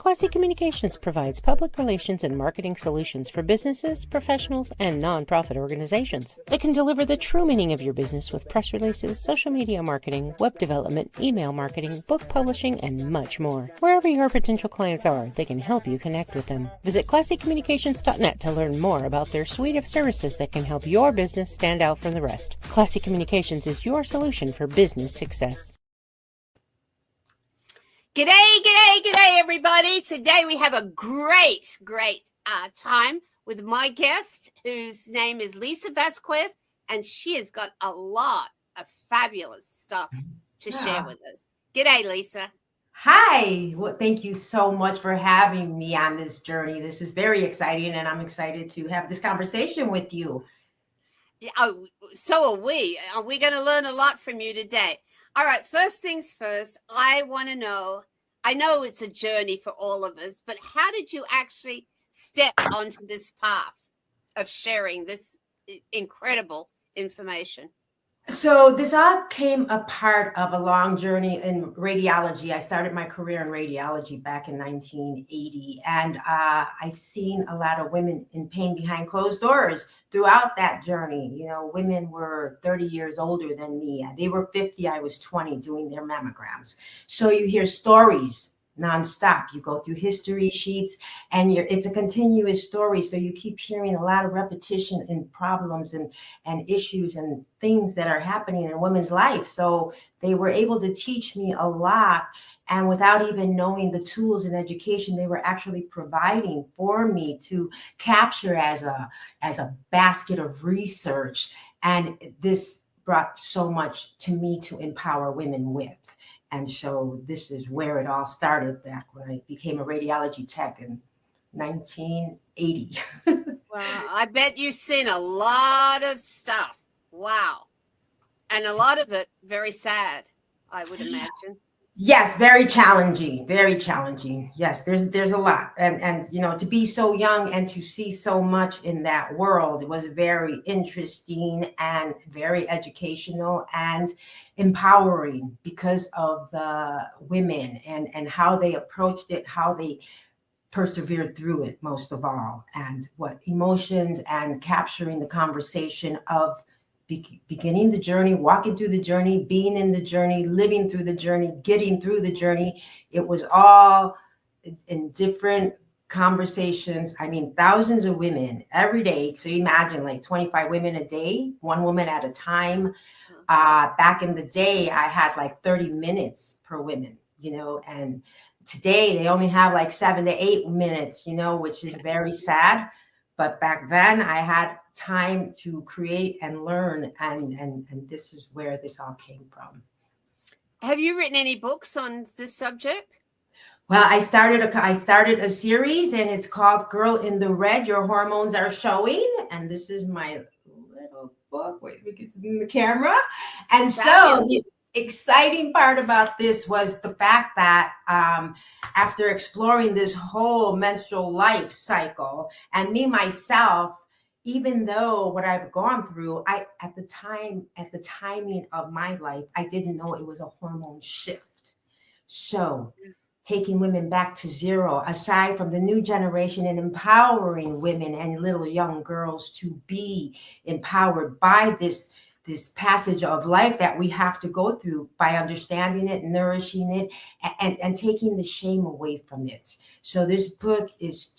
Classy Communications provides public relations and marketing solutions for businesses, professionals, and nonprofit organizations. They can deliver the true meaning of your business with press releases, social media marketing, web development, email marketing, book publishing, and much more. Wherever your potential clients are, they can help you connect with them. Visit classycommunications.net to learn more about their suite of services that can help your business stand out from the rest. Classy Communications is your solution for business success. G'day, everybody. Today we have a great time with my guest, whose name is Lisa Vasquez, and she has got a lot of fabulous stuff to share with us. G'day, Lisa. Hi. Well, thank you so much for having me on this journey. This is very exciting, and I'm excited to have this conversation with you. Oh, so are we. We're going to learn a lot from you today. All right, first things first, I want to know, I know it's a journey for all of us, but how did you actually step onto this path of sharing this incredible information? So this all came a part of a long journey in radiology. I started my career in radiology back in 1980, and I've seen a lot of women in pain behind closed doors throughout that journey. You know, women were 30 years older than me. They were 50, I was 20 doing their mammograms. So you hear stories nonstop. You go through history sheets and it's a continuous story. So you keep hearing a lot of repetition and problems and issues and things that are happening in women's life. So they were able to teach me a lot. And without even knowing the tools and education they were actually providing for me to capture as a basket of research. And this brought so much to me to empower women with. And so this is where it all started back when I became a radiology tech in 1980. Well, I bet you've seen a lot of stuff. Wow. And a lot of it very sad, I would imagine. Yes, very challenging, very challenging. Yes, there's a lot. And you know, to be so young and to see so much in that world, it was very interesting and very educational and empowering because of the women and how they approached it, how they persevered through it, most of all, and what emotions and capturing the conversation of beginning the journey, walking through the journey, being in the journey, living through the journey, getting through the journey. It was all in different conversations. I mean, thousands of women every day. So you imagine like 25 women a day, one woman at a time. Back in the day, I had like 30 minutes per woman, you know, and today they only have like 7 to 8 minutes, you know, which is very sad. But back then I had time to create and learn. And this is where this all came from. Have you written any books on this subject? Well, I started a series, and it's called Girl in the Red, Your Hormones Are Showing. And this is my little book. Wait, we get to in the camera. And so the exciting part about this was the fact that after exploring this whole menstrual life cycle, and me myself, even though what I've gone through, at the timing of my life, I didn't know it was a hormone shift. So taking women back to zero, aside from the new generation, and empowering women and little young girls to be empowered by this passage of life that we have to go through, by understanding it, nourishing it, and taking the shame away from it. So this book is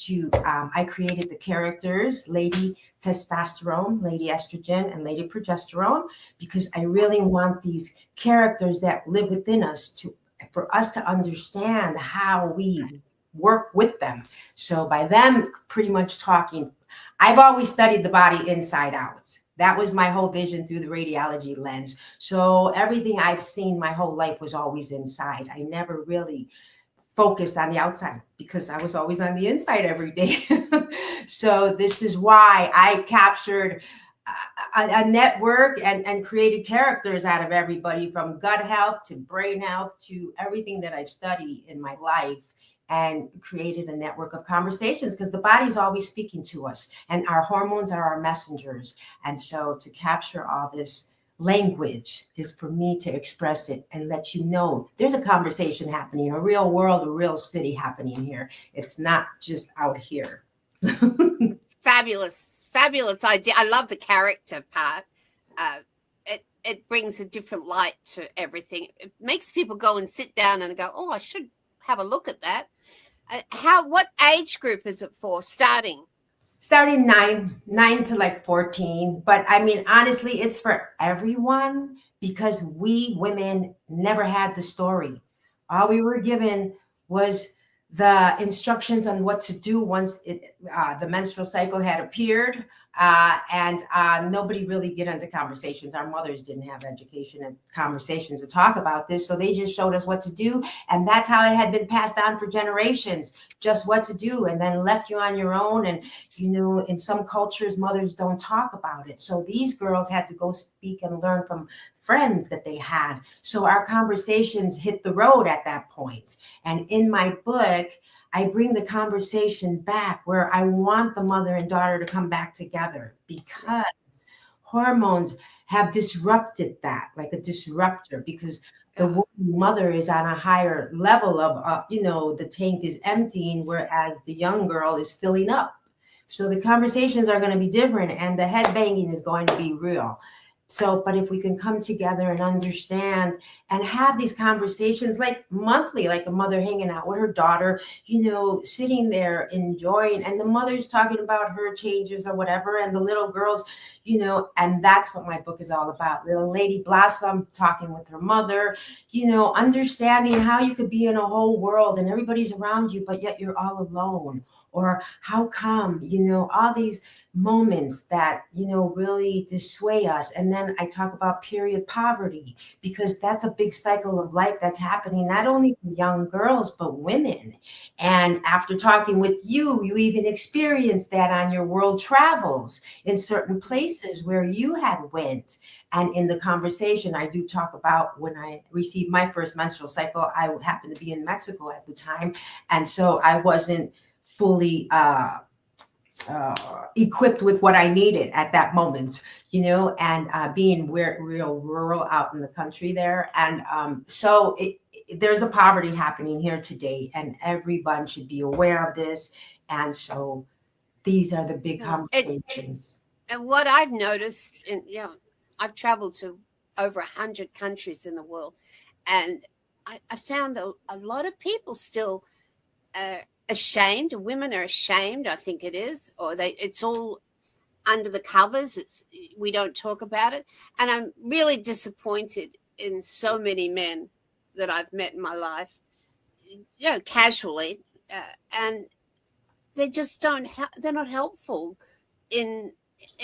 I created the characters, Lady Testosterone, Lady Estrogen, and Lady Progesterone, because I really want these characters that live within us for us to understand how we work with them. So by them pretty much talking, I've always studied the body inside out. That was my whole vision through the radiology lens. So everything I've seen my whole life was always inside. I never really focused on the outside because I was always on the inside every day. So this is why I captured a network and created characters out of everybody, from gut health to brain health to everything that I've studied in my life, and created a network of conversations, because the body's always speaking to us and our hormones are our messengers. And so to capture all this language is for me to express it and let you know there's a conversation happening, a real world, a real city happening here. It's not just out here. Fabulous idea. I love the character part. It brings a different light to everything. It makes people go and sit down and go, oh, I should have a look at that. What age group is it for starting? Starting 9 to like 14. But I mean, honestly, it's for everyone because we women never had the story. All we were given was the instructions on what to do once the menstrual cycle had appeared. And nobody really get into conversations. Our mothers didn't have education and conversations to talk about this. So they just showed us what to do. And that's how it had been passed on for generations, just what to do, and then left you on your own. And, in some cultures, mothers don't talk about it. So these girls had to go speak and learn from friends that they had. So our conversations hit the road at that point. And in my book, I bring the conversation back where I want the mother and daughter to come back together because hormones have disrupted that, like a disruptor, because the mother is on a higher level of, the tank is emptying, whereas the young girl is filling up. So the conversations are going to be different and the head banging is going to be real. So, but if we can come together and understand and have these conversations like monthly, like a mother hanging out with her daughter, sitting there enjoying, and the mother's talking about her changes or whatever, and the little girls, and that's what my book is all about. Little Lady Blossom talking with her mother, understanding how you could be in a whole world and everybody's around you, but yet you're all alone. Or how come, all these moments that, really dissuade us. And then I talk about period poverty, because that's a big cycle of life that's happening, not only for young girls, but women. And after talking with you even experienced that on your world travels in certain places where you had went. And in the conversation, I do talk about when I received my first menstrual cycle, I happened to be in Mexico at the time. And so I wasn't fully equipped with what I needed at that moment, and being real rural out in the country there. And so there's a poverty happening here today, and everyone should be aware of this. And so these are the big conversations. And what I've noticed, I've traveled to over 100 countries in the world, and I found a lot of people still ashamed. Women are ashamed, I think it is, or it's all under the covers. We don't talk about it. And I'm really disappointed in so many men that I've met in my life, casually, and they just they're not helpful in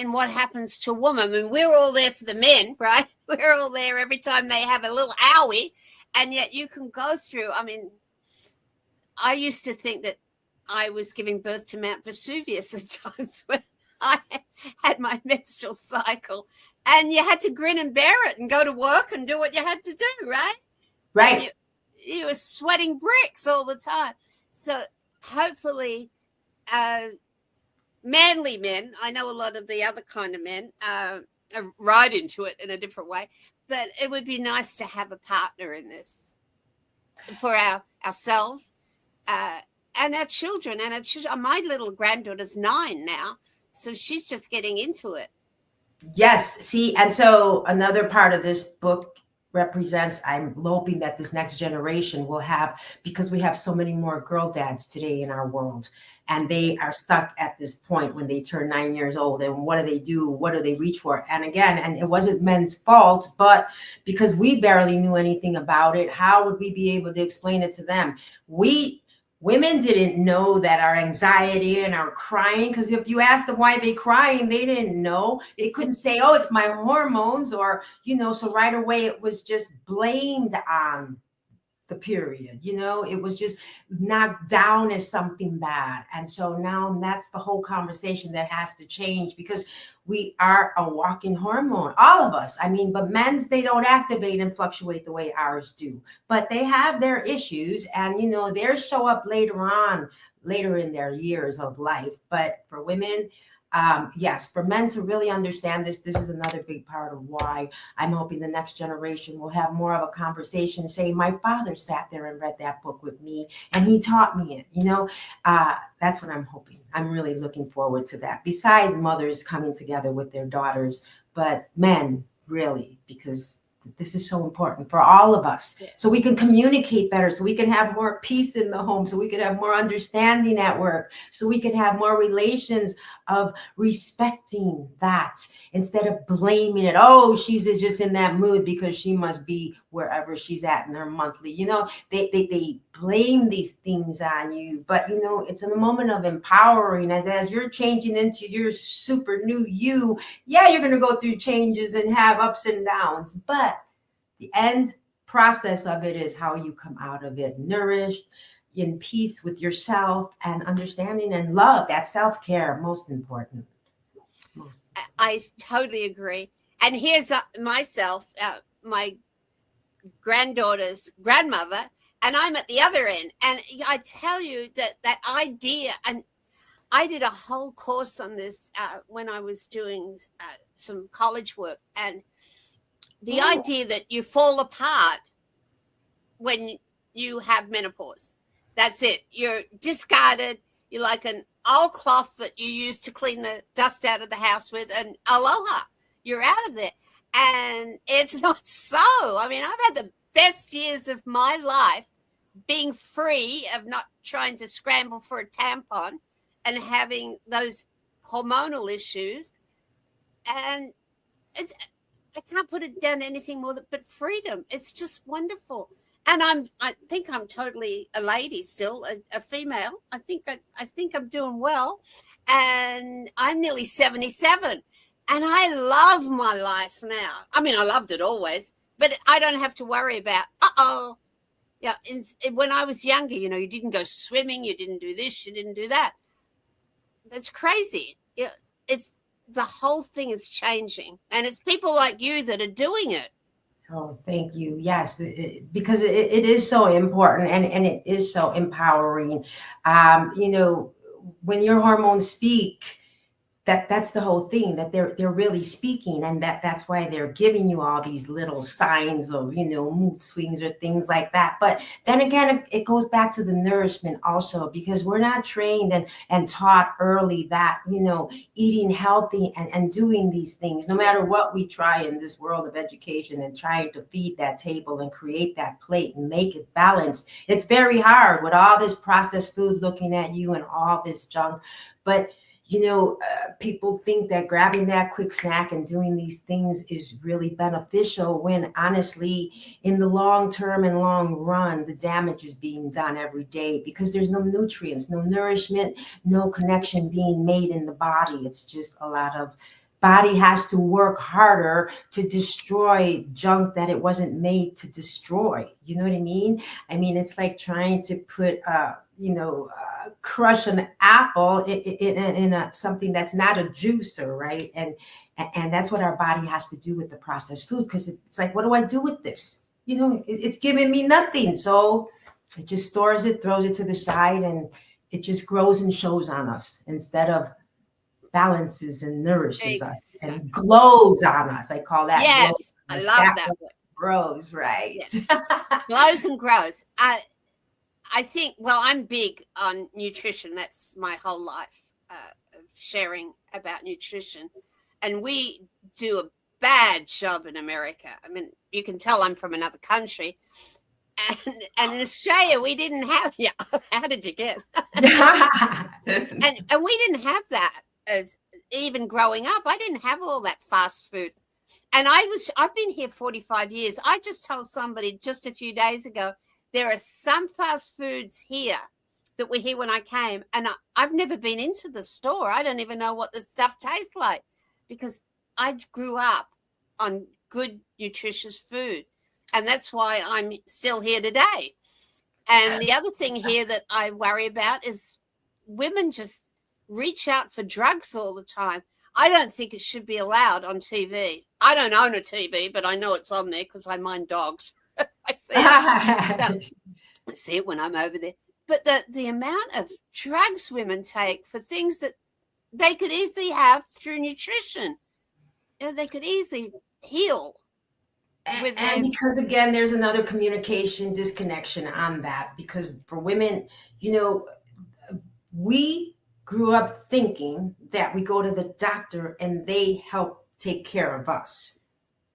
what happens to a woman. I mean, we're all there for the men, right? We're all there every time they have a little owie, and yet you can go through, I used to think that I was giving birth to Mount Vesuvius at times when I had my menstrual cycle, and you had to grin and bear it and go to work and do what you had to do, right? Right. You were sweating bricks all the time. So hopefully manly men, I know a lot of the other kind of men are right into it in a different way, but it would be nice to have a partner in this for ourselves. And our children, my little granddaughter's 9 now, so she's just getting into it. Yes. See, and so another part of this book represents, I'm hoping that this next generation will have, because we have so many more girl dads today in our world, and they are stuck at this point when they turn 9 years old. And what do they do? What do they reach for? And again, and it wasn't men's fault, but because we barely knew anything about it, how would we be able to explain it to them? Women didn't know that our anxiety and our crying, because if you asked them why they crying, they didn't know. They couldn't say, oh, it's my hormones, or, so right away it was just blamed on the period. It was just knocked down as something bad. And so now that's the whole conversation that has to change, because we are a walking hormone, all of us. But men's, they don't activate and fluctuate the way ours do, but they have their issues, and theirs show up later in their years of life. But for women, Yes, for men to really understand this is another big part of why I'm hoping the next generation will have more of a conversation. Say, my father sat there and read that book with me, and he taught me it. That's what I'm hoping. I'm really looking forward to that. Besides mothers coming together with their daughters, but men really, because this is so important for all of us, so we can communicate better, so we can have more peace in the home, so we can have more understanding at work, so we can have more relations of respecting that instead of blaming it. Oh, she's just in that mood because she must be wherever she's at in her monthly. They blame these things on you, but it's in a moment of empowering as you're changing into your super new you. Yeah, you're going to go through changes and have ups and downs, but the end process of it is how you come out of it nourished, in peace with yourself, and understanding and love. That self-care, most important. I totally agree. And here's myself, my granddaughter's grandmother, and I'm at the other end. And I tell you that idea, and I did a whole course on this when I was doing some college work, and the idea that you fall apart when you have menopause. That's it. You're discarded. You're like an old cloth that you use to clean the dust out of the house with, and aloha, you're out of there. And it's not so. I mean, I've had the best years of my life being free of not trying to scramble for a tampon and having those hormonal issues. And I can't put it down to anything more but freedom. It's just wonderful. And I think I'm totally a lady still, a female. I think I'm doing well. And I'm nearly 77. And I love my life now. I mean, I loved it always, but I don't have to worry about, yeah. When I was younger, you didn't go swimming, you didn't do this, you didn't do that. That's crazy. It's the whole thing is changing, and it's people like you that are doing it. Oh, thank you. Yes, because it is so important, and it is so empowering. When your hormones speak, that's the whole thing, that they're really speaking, and that's why they're giving you all these little signs of mood swings or things like that. But then again, it goes back to the nourishment also, because we're not trained and taught early that eating healthy and doing these things, no matter what we try in this world of education and trying to feed that table and create that plate and make it balanced, it's very hard with all this processed food looking at you and all this junk. But people think that grabbing that quick snack and doing these things is really beneficial, when honestly, in the long term and long run, the damage is being done every day, because there's no nutrients, no nourishment, no connection being made in the body. It's just a lot of body has to work harder to destroy junk that it wasn't made to destroy. You know what I mean? I mean, it's like trying to put crush an apple in something that's not a juicer, right? And that's what our body has to do with the processed food, because it's like, what do I do with this? It's giving me nothing. So it just stores it, throws it to the side, and it just grows and shows on us instead of balances and nourishes us and glows on us. I call that. Yes, I love that. Grows, right? Yeah. Glows and grows. I think, I'm big on nutrition. That's my whole life, sharing about nutrition. And we do a bad job in America. I mean, you can tell I'm from another country. And in Australia, we didn't have, how did you guess? and we didn't have that as even growing up. I didn't have all that fast food. And I've been here 45 years. I just told somebody just a few days ago, there are some fast foods here that were here when I came, and I've never been into the store. I don't even know what the stuff tastes like, because I grew up on good, nutritious food. And that's why I'm still here today. And the other thing here that I worry about is women just reach out for drugs all the time. I don't think it should be allowed on TV. I don't own a TV, but I know it's on there because I mind dogs. I see it when I'm over there. But the amount of drugs women take for things that they could easily have through nutrition. They could easily heal. And because again, there's another communication disconnection on that, because for women, we grew up thinking that we go to the doctor and they help take care of us.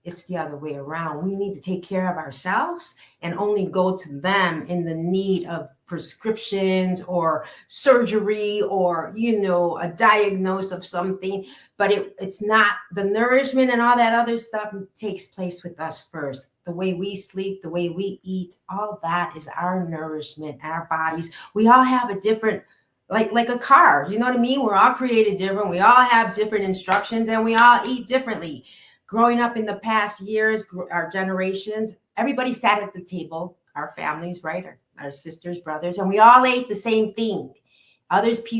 It's the other way around. We need to take care of ourselves and only go to them in the need of prescriptions or surgery or, a diagnosis of something. But it's not the nourishment and all that other stuff takes place with us first. The way we sleep, the way we eat, all that is our nourishment, our bodies. We all have a different, like a car, you know what I mean? We're all created different. We all have different instructions and we all eat differently. Growing up in the past years, our generations, everybody sat at the table, our families, right? Our sisters, brothers, and we all ate the same thing.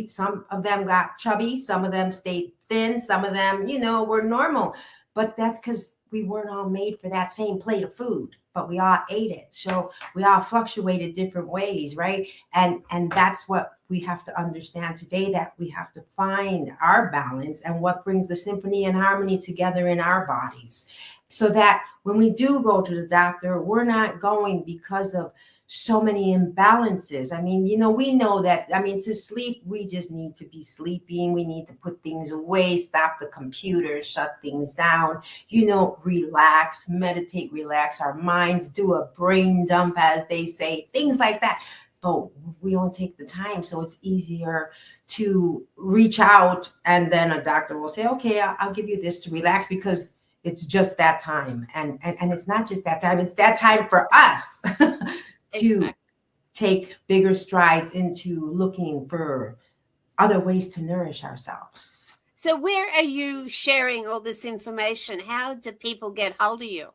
Some of them got chubby, some of them stayed thin, some of them, were normal. But that's because we weren't all made for that same plate of food, but we all ate it. So we all fluctuated different ways, right? And that's what we have to understand today, that we have to find our balance and what brings the symphony and harmony together in our bodies, so that when we do go to the doctor, we're not going because of so many imbalances. I mean, we know that, to sleep, we just need to be sleeping. We need to put things away, stop the computer, shut things down, relax, meditate, relax our minds, do a brain dump, as they say, things like that. But we don't take the time. So it's easier to reach out and then a doctor will say, okay, I'll give you this to relax because it's just that time. And it's not just that time. It's that time for us to take bigger strides into looking for other ways to nourish ourselves. So where are you sharing all this information? How do people get hold of you?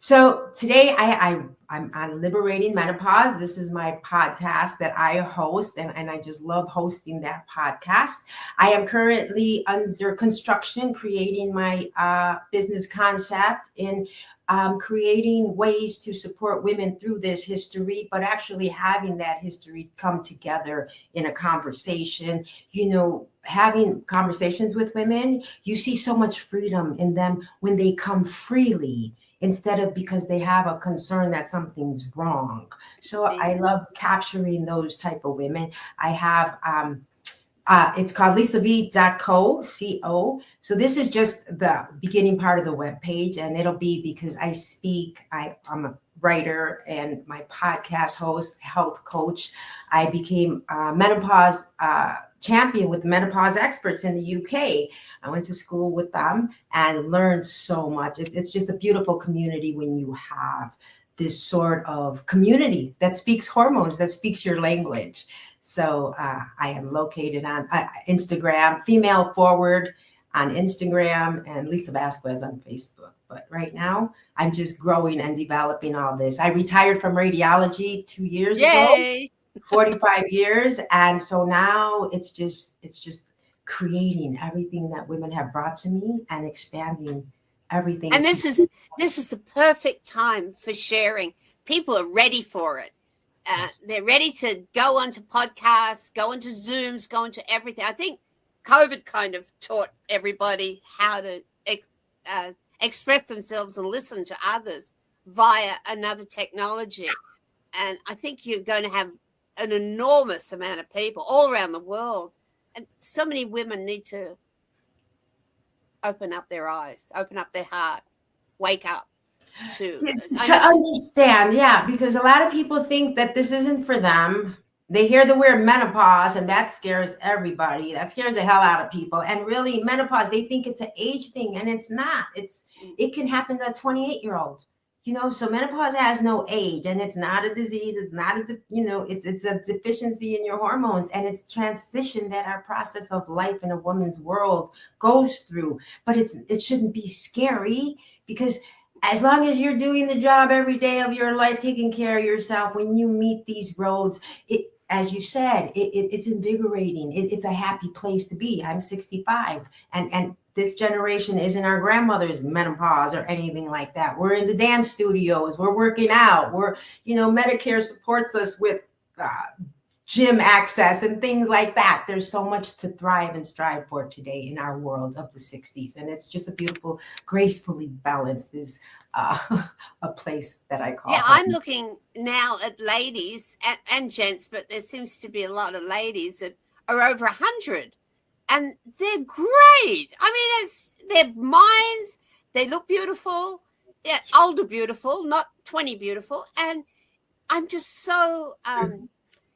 So today I'm on Liberating Menopause. This is my podcast that I host, and I just love hosting that podcast. I am currently under construction, creating my business concept in creating ways to support women through this history, but actually having that history come together in a conversation. Having conversations with women, you see so much freedom in them when they come freely, instead of because they have a concern that something's wrong. So I love capturing those type of women. I have, it's called lisavie.co. So this is just the beginning part of the webpage, and it'll be because I speak, I'm a writer and my podcast host, health coach. I became a menopause champion with the menopause experts in the UK. I went to school with them and learned so much. It's just a beautiful community when you have this sort of community that speaks hormones, that speaks your language. So I am located on Instagram, Female Forward on Instagram, and Lisa Vasquez on Facebook. But right now, I'm just growing and developing all this. I retired from radiology 2 years ago, 45 years. And so now it's just creating everything that women have brought to me and expanding everything. And this is the perfect time for sharing. People are ready for it. They're ready to go onto podcasts, go into Zooms, go into everything. I think COVID kind of taught everybody how to express themselves and listen to others via another technology. And I think you're going to have an enormous amount of people all around the world. And so many women need to open up their eyes, open up their heart, wake up. To understand, because a lot of people think that this isn't for them. They hear the word menopause and that scares everybody. That scares the hell out of people. And really, menopause, they think it's an age thing, and it's not. It can happen to a 28-year-old. So menopause has no age, and it's not a disease. It's not it's a deficiency in your hormones, and it's transition that our process of life in a woman's world goes through. But it shouldn't be scary, because as long as you're doing the job every day of your life, taking care of yourself, when you meet these roads, as you said, it's invigorating. It's a happy place to be. I'm 65, and this generation isn't our grandmother's menopause or anything like that. We're in the dance studios. We're working out. Medicare supports us with gym access and things like that. There's so much to thrive and strive for today in our world of the 60s. And it's just a beautiful, gracefully balanced. There's a place that I call Yeah, home. I'm looking now at ladies and gents, but there seems to be a lot of ladies that are over 100, and they're great. I mean, it's their minds, they look beautiful, yeah, older beautiful, not 20 beautiful. And I'm just so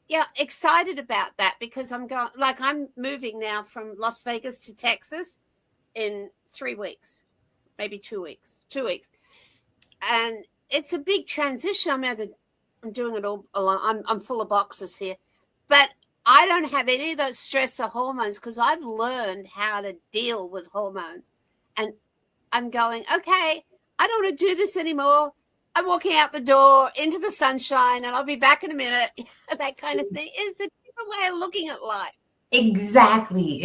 yeah, excited about that, because I'm going, like, I'm moving now from Las Vegas to Texas in 3 weeks, maybe 2 weeks, 2 weeks. And it's a big transition. I mean, I'm doing it all alone. I'm full of boxes here, but I don't have any of those stress or hormones, because I've learned how to deal with hormones. And I'm going, okay, I don't want to do this anymore. I'm walking out the door into the sunshine, and I'll be back in a minute. That kind of thing. It's a different way of looking at life. Exactly.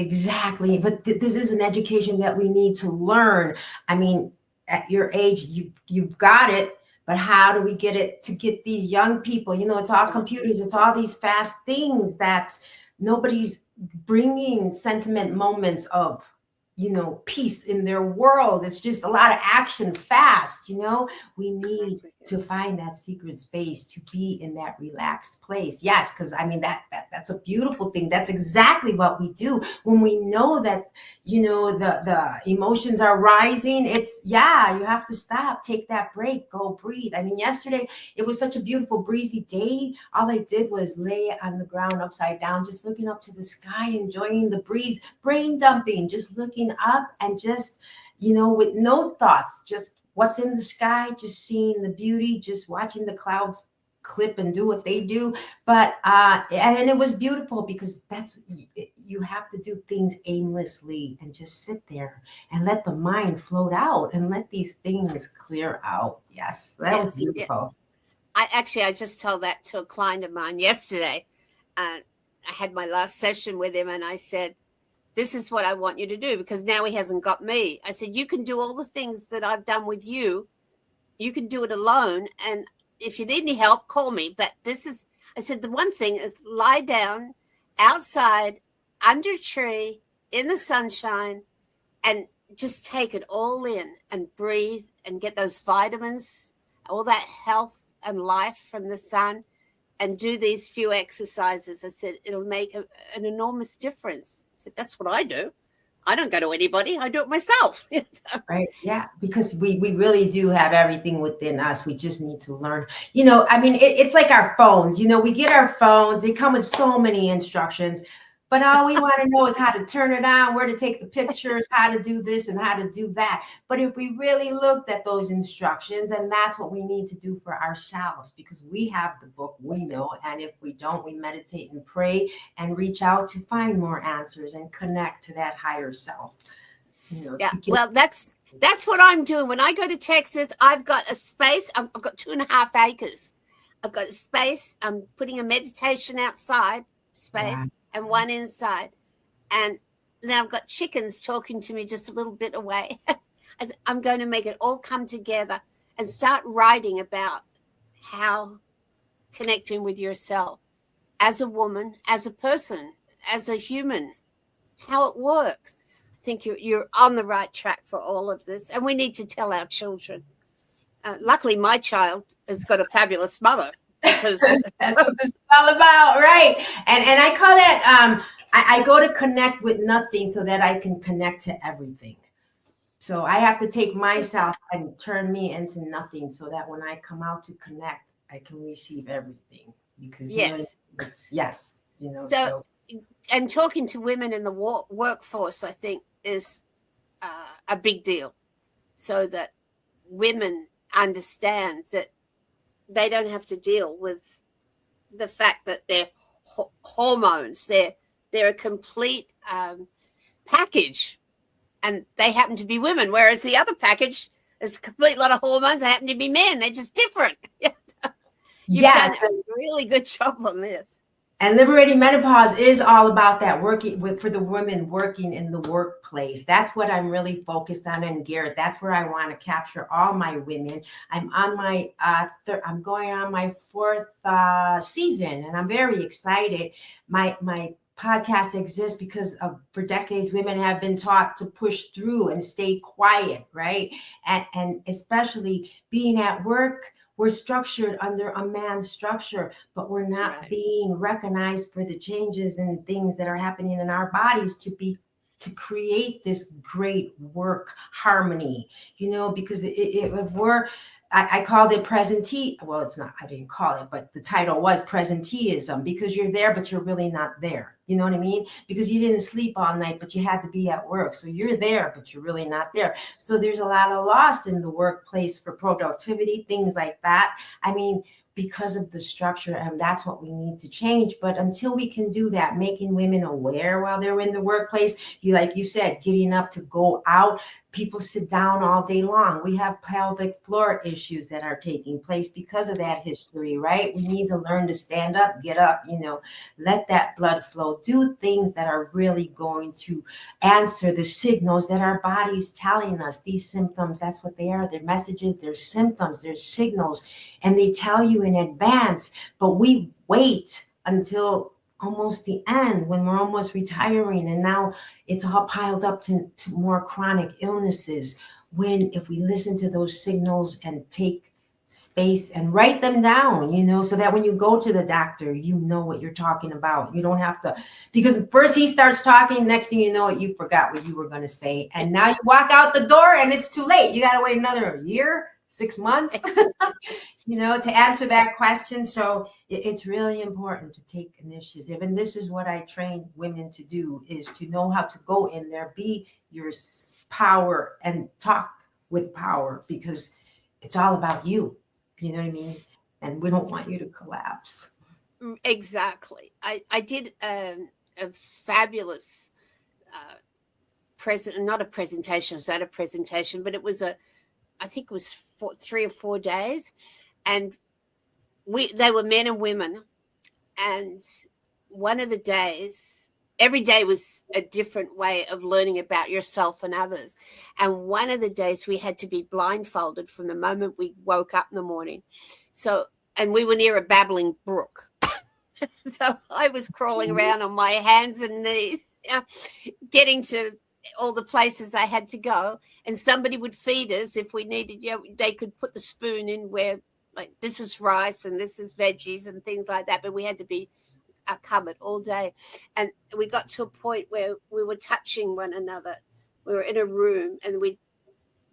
But this is an education that we need to learn. I mean, at your age, you've got it, but how do we get it to get these young people? You know, it's all computers, it's all these fast things that nobody's bringing sentiment moments of, you know, peace in their world. It's just a lot of action fast. You know, we need to find that secret space to be in that relaxed place. Yes, because I mean that's a beautiful thing. That's exactly what we do when we know that, you know, the emotions are rising. It's, yeah, you have to stop, take that break, go breathe. I mean, yesterday it was such a beautiful breezy day. All I did was lay on the ground upside down, just looking up to the sky, enjoying the breeze, brain dumping, just looking up and just, you know, with no thoughts, just what's in the sky, just seeing the beauty, just watching the clouds clip and do what they do. But and it was beautiful, because that's, you have to do things aimlessly and just sit there and let the mind float out and let these things clear out. Yes, that was beautiful. I just told that to a client of mine yesterday. I had my last session with him, and I said, this is what I want you to do, because now he hasn't got me. I said, you can do all the things that I've done with you. You can do it alone. And if you need any help, call me. But this is, I said, the one thing is lie down outside under a tree in the sunshine and just take it all in and breathe and get those vitamins, all that health and life from the sun, and do these few exercises. I said, it'll make an enormous difference. I said, that's what I do. I don't go to anybody. I do it myself. Right. Yeah. Because we really do have everything within us. We just need to learn, you know, I mean, it's like our phones, you know, we get our phones, they come with so many instructions, but all we want to know is how to turn it on, where to take the pictures, how to do this and how to do that. But if we really looked at those instructions, and that's what we need to do for ourselves, because we have the book, we know. And if we don't, we meditate and pray and reach out to find more answers and connect to that higher self. You know, yeah. Well, that's what I'm doing. When I go to Texas, I've got a space. I've got 2.5 acres. I've got a space. I'm putting a meditation outside space. Wow. And one inside. And then I've got chickens talking to me just a little bit away. I'm going to make it all come together and start writing about how connecting with yourself as a woman, as a person, as a human, how it works. I think you're on the right track for all of this. And we need to tell our children. Luckily, my child has got a fabulous mother. Because that's what this is all about, right? And I call that I go to connect with nothing so that I can connect to everything. So I have to take myself and turn me into nothing, so that when I come out to connect, I can receive everything. Because yes, you know, it's yes, you know. So and talking to women in the workforce, I think, is a big deal, so that women understand that they don't have to deal with the fact that they're hormones. They're a complete package, and they happen to be women, whereas the other package is a complete lot of hormones. They happen to be men. They're just different. You've done a really good job on this. And liberating menopause is all about that, working with, for the women working in the workplace. That's what I'm really focused on and geared. That's where I want to capture all my women. I'm on my I'm going on my fourth season, and I'm very excited. My podcast exists because for decades women have been taught to push through and stay quiet, right? And especially being at work, we're structured under a man's structure, but we're not being recognized for the changes and things that are happening in our bodies to create this great work harmony, because if we're, I called it presentee. Well, it's not, I didn't call it, but the title was presenteeism, because you're there, but you're really not there. You know what I mean? Because you didn't sleep all night, but you had to be at work. So you're there, but you're really not there. So there's a lot of loss in the workplace for productivity, things like that. I mean, because of the structure, and that's what we need to change. But until we can do that, making women aware while they're in the workplace, like you said, getting up to go out. People sit down all day long. We have pelvic floor issues that are taking place because of that history, right? We need to learn to stand up, get up, let that blood flow, do things that are really going to answer the signals that our body's telling us. These symptoms, that's what they are. They're messages, they're symptoms, they're signals, and they tell you in advance. But we wait until almost the end when we're almost retiring, and now it's all piled up to more chronic illnesses. When if we listen to those signals and take space and write them down, so that when you go to the doctor, you know what you're talking about. You don't have to, because first he starts talking, next thing you know, you forgot what you were going to say, and now you walk out the door and it's too late. You got to wait another year, 6 months, to answer that question. So it's really important to take initiative. And this is what I train women to do, is to know how to go in there, be your power, and talk with power, because it's all about you. You know what I mean? And we don't want you to collapse. Exactly. I did a fabulous not a presentation. It was at a presentation, but it was I think it was 3 or 4 days, and they were men and women, and one of the days, every day was a different way of learning about yourself and others. And one of the days we had to be blindfolded from the moment we woke up in the morning. So, and we were near a babbling brook. So I was crawling around on my hands and knees, getting to all the places I had to go, and somebody would feed us if we needed. They could put the spoon in where, like, this is rice and this is veggies and things like that, but we had to be covered all day. And we got to a point where we were touching one another. We were in a room, and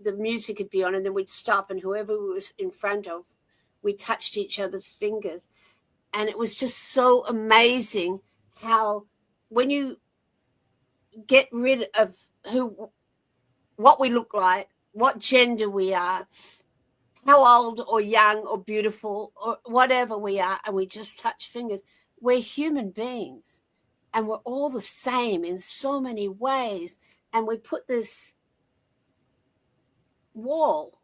the music would be on, and then we'd stop, and whoever we was in front of, we touched each other's fingers. And it was just so amazing how, when you get rid of what we look like, what gender we are, how old or young or beautiful or whatever we are, and we just touch fingers, we're human beings, and we're all the same in so many ways. And we put this wall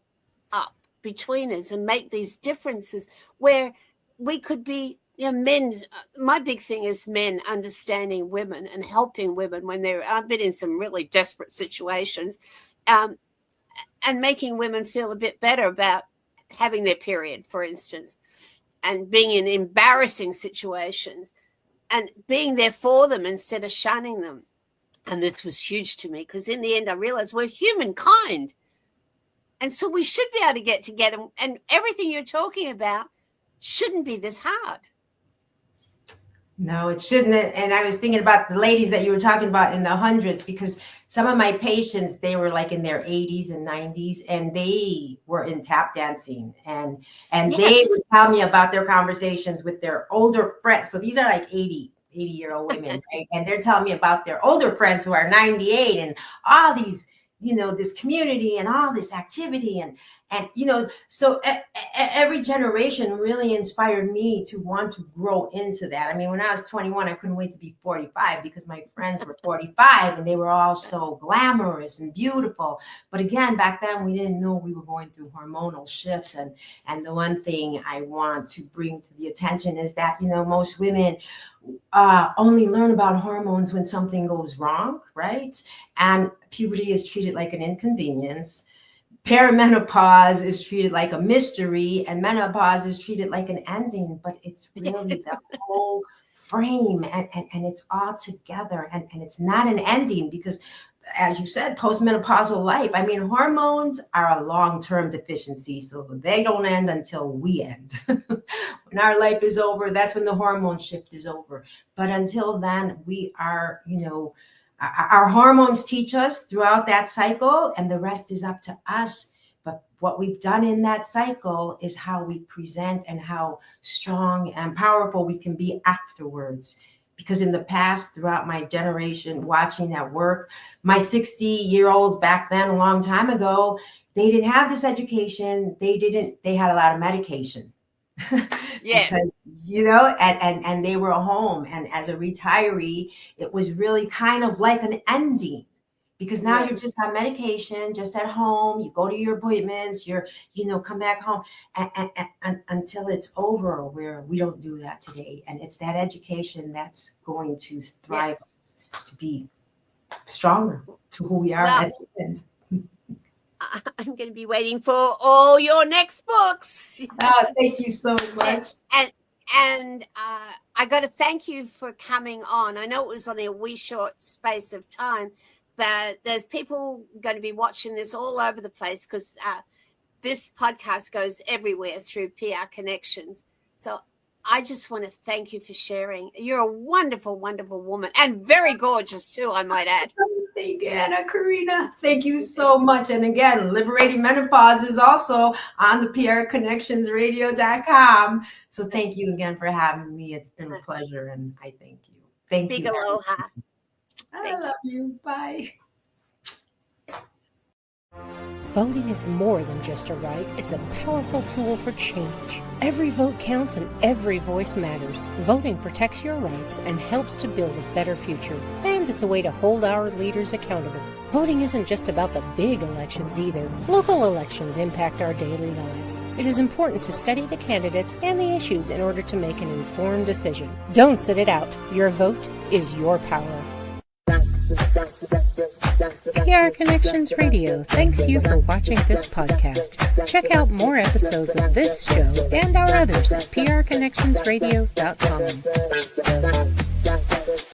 up between us and make these differences where we could be, men. My big thing is men understanding women and helping women when I've been in some really desperate situations, and making women feel a bit better about having their period, for instance, and being in embarrassing situations and being there for them instead of shunning them. And this was huge to me, because in the end I realized we're humankind, and so we should be able to get together, and everything you're talking about shouldn't be this hard. No, it shouldn't. And I was thinking about the ladies that you were talking about in the hundreds, because some of my patients, they were like in their 80s and 90s, and they were in tap dancing, and yes, they would tell me about their conversations with their older friends. So these are like 80-year-old women, right? And they're telling me about their older friends who are 98, and all these, this community and all this activity. And, you know, so every generation really inspired me to want to grow into that. I mean, when I was 21, I couldn't wait to be 45 because my friends were 45 and they were all so glamorous and beautiful. But again, back then we didn't know we were going through hormonal shifts. And the one thing I want to bring to the attention is that, you know, most women only learn about hormones when something goes wrong, right? And puberty is treated like an inconvenience. Perimenopause is treated like a mystery, and menopause is treated like an ending, but it's really the whole frame, and it's all together, and it's not an ending because, as you said, postmenopausal life, I mean, hormones are a long-term deficiency, so they don't end until we end. When our life is over, that's when the hormone shift is over. But until then, we are, you know, our hormones teach us throughout that cycle, and the rest is up to us. But what we've done in that cycle is how we present and how strong and powerful we can be afterwards. Because in the past, throughout my generation, watching that work, my 60-year-olds back then, a long time ago, they didn't have this education. They had a lot of medication. Yeah. Because, you know, and they were home. And as a retiree, it was really kind of like an ending. Because now you're just on medication, just at home. You go to your appointments, you know, come back home and until it's over, where we don't do that today. And it's that education that's going to thrive to be stronger to who we are at the end. I'm going to be waiting for all your next books. Oh, thank you so much. And I got to thank you for coming on. I know it was only a wee short space of time, but there's people going to be watching this all over the place because this podcast goes everywhere through PR Connections. So I just want to thank you for sharing. You're a wonderful, wonderful woman and very gorgeous too, I might add. Thank you, Anna Karina. Thank you so much. And again, Liberating Menopause is also on the prconnectionsradio.com. So thank you again for having me. It's been a pleasure, and I thank you. Thank you. Big aloha. I love you. Bye. Voting is more than just a right, it's a powerful tool for change. Every vote counts and every voice matters. Voting protects your rights and helps to build a better future. And it's a way to hold our leaders accountable. Voting isn't just about the big elections either. Local elections impact our daily lives. It is important to study the candidates and the issues in order to make an informed decision. Don't sit it out. Your vote is your power. PR Connections Radio thanks you for watching this podcast. Check out more episodes of this show and our others at prconnectionsradio.com.